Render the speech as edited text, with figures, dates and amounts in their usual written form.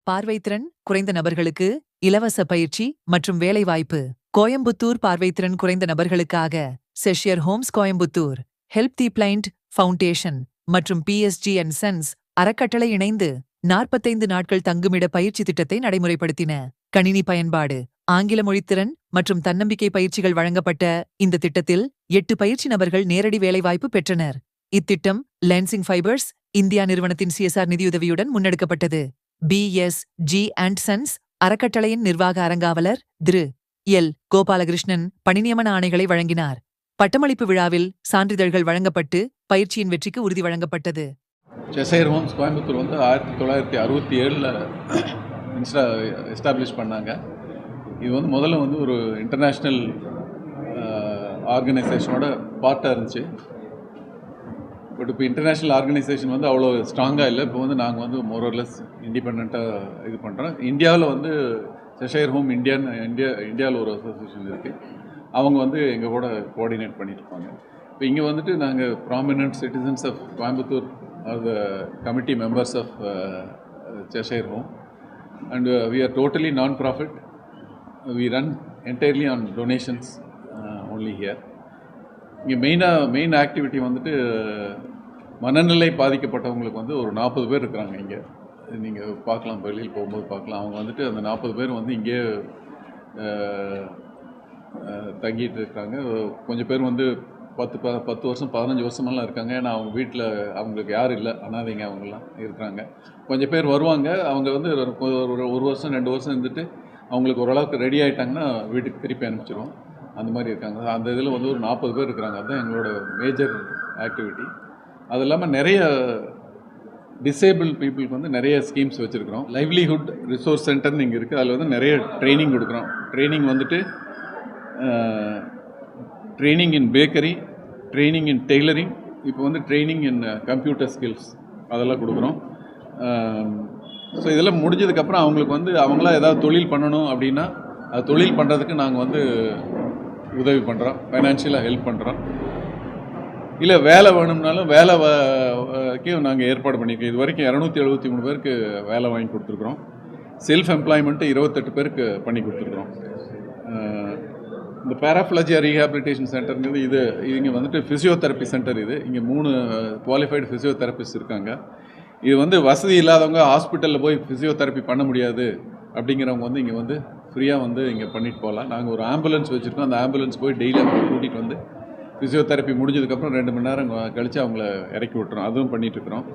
பார்வைத்திறன் குறைந்த நபர்களுக்கு இலவச பயிற்சி மற்றும் வேலைவாய்ப்பு. கோயம்புத்தூர் பார்வைத்திறன் குறைந்த நபர்களுக்காக செஷியர் Holmes Coimbatore, help the blind foundation மற்றும் PSG அண்ட் சன்ஸ் அறக்கட்டளை இணைந்து 45 நாட்கள் தங்குமிட பயிற்சி திட்டத்தை நடைமுறைப்படுத்தின. கணினி பயன்பாடு, ஆங்கில மொழித்திறன் மற்றும் தன்னம்பிக்கை பயிற்சிகள் வழங்கப்பட்ட இந்த திட்டத்தில் 8 பயிற்சி நபர்கள் நேரடி வேலைவாய்ப்பு பெற்றனர். இத்திட்டம் லென்சிங் ஃபைபர்ஸ் இந்தியா நிறுவனத்தின் CSR நிதியுதவியுடன் முன்னெடுக்கப்பட்டது. PSG அண்ட் சன்ஸ் அறக்கட்டளையின் நிர்வாக அரங்காவலர் திரு எல். கோபாலகிருஷ்ணன் பணிநியமன ஆணைகளை வழங்கினார். பட்டமளிப்பு விழாவில் சான்றிதழ்கள் வழங்கப்பட்டு பயிற்சியின் வெற்றிக்கு உறுதி வழங்கப்பட்டது. செஷையர் ஹோம்ஸ் கோயம்புத்தூர் வந்து 1967 எஸ்டாப்ளிஷ் பண்ணாங்க. இது வந்து முதல்ல வந்து ஒரு இன்டர்நேஷ்னல் ஆர்கனைசேஷனோட பார்ட்டாக இருந்துச்சு. பட் இப்போ இன்டர்நேஷ்னல் ஆர்கனைசேஷன் வந்து அவ்வளோ ஸ்ட்ராங்காக இல்லை. இப்போ வந்து நாங்கள் வந்து மோரர்லெஸ் இண்டிபெண்ட்டாக இது பண்ணுறோம். இந்தியாவில் வந்து செஷையர் ஹோம் இந்தியாவில் ஒரு அசோசியேஷன் இருக்குது. அவங்க வந்து எங்கள் கூட கோஆர்டினேட் பண்ணிட்டுருப்பாங்க. இப்போ இங்கே வந்துட்டு நாங்கள் prominent citizens of Coimbatore are the committee members of Cheshire Home and we are totally non-profit. We run entirely on donations only here. இங்கே மெயின் ஆக்டிவிட்டி வந்துட்டு மனநிலை பாதிக்கப்பட்டவங்களுக்கு வந்து ஒரு 40 பேர் இருக்கிறாங்க. இங்கே நீங்கள் பார்க்கலாம், வெளியில் போகும்போது பார்க்கலாம். அவங்க வந்துட்டு அந்த 40 பேர் வந்து இங்கே தங்கிட்டு இருக்காங்க. கொஞ்சம் பேர் வந்து 10 வருஷம் 15 வருஷமெல்லாம் இருக்காங்க. ஏன்னா அவங்க வீட்டில் அவங்களுக்கு யாரும் இல்லை, அனாதைங்க அவங்கெல்லாம் இருக்கிறாங்க. கொஞ்சம் பேர் வருவாங்க. அவங்க வந்து ஒரு வருஷம் 2 வருஷம் இருந்துட்டு அவங்களுக்கு ஓரளவுக்கு ரெடி ஆகிட்டாங்கன்னா வீட்டுக்கு திருப்பி அனுப்பிச்சிடுவோம். அந்த மாதிரி இருக்காங்க. அந்த இதில் வந்து ஒரு 40 பேர் இருக்கிறாங்க. அதுதான் எங்களோட மேஜர் ஆக்டிவிட்டி. அது இல்லாமல் நிறைய டிசேபிள் பீப்புளுக்கு வந்து நிறைய ஸ்கீம்ஸ் வச்சுருக்கிறோம். லைவ்லிஹுட் ரிசோர்ஸ் சென்டர்னு இங்கே இருக்குது. அதில் வந்து நிறைய ட்ரைனிங் கொடுக்குறோம். ட்ரைனிங் வந்துட்டு ட்ரைனிங் இன் பேக்கரி, ட்ரைனிங் இன் டெய்லரிங், இப்போ வந்து ட்ரைனிங் இன் கம்ப்யூட்டர் ஸ்கில்ஸ் அதெல்லாம் கொடுக்குறோம். ஸோ இதெல்லாம் முடிஞ்சதுக்கப்புறம் அவங்களுக்கு வந்து அவங்களாம் ஏதாவது தொழில் பண்ணணும் அப்படின்னா அது தொழில் பண்ணுறதுக்கு நாங்கள் வந்து உதவி பண்ணுறோம், ஃபைனான்ஷியலாக ஹெல்ப் பண்ணுறோம். இல்லை வேலை வேணும்னாலும் வேலைக்கு நாங்கள் ஏற்பாடு பண்ணியிருக்கோம். இது வரைக்கும் 273 பேருக்கு வேலை வாங்கி கொடுத்துருக்குறோம். செல்ஃப் எம்ப்ளாய்மெண்ட்டு 28 பேருக்கு பண்ணி கொடுத்துருக்குறோம். இந்த பேராப்ளஜியா ரீஹாபிலிட்டேஷன் சென்டருங்கிறது இது இங்கே வந்துட்டு ஃபிசியோதெரப்பி சென்டர். இங்கே 3 குவாலிஃபைடு ஃபிசியோதெரபிஸ்ட் இருக்காங்க. இது வந்து வசதி இல்லாதவங்க ஹாஸ்பிட்டலில் போய் ஃபிசியோதெரப்பி பண்ண முடியாது அப்படிங்கிறவங்க வந்து இங்கே வந்து ஃப்ரீயாக வந்து இங்கே பண்ணிட்டு போகலாம். நாங்கள் ஒரு ஆம்புலன்ஸ் வச்சுருக்கோம். அந்த ஆம்புலன்ஸ் போய் டெய்லி அவங்க கூட்டிகிட்டு வந்து ஃபிசியோதெரப்பி முடிஞ்சதுக்கப்புறம் 2 மணி நேரம் கழித்து அவங்கள இறக்கி விட்டுறோம். அதுவும் பண்ணிகிட்ருக்குறோம்.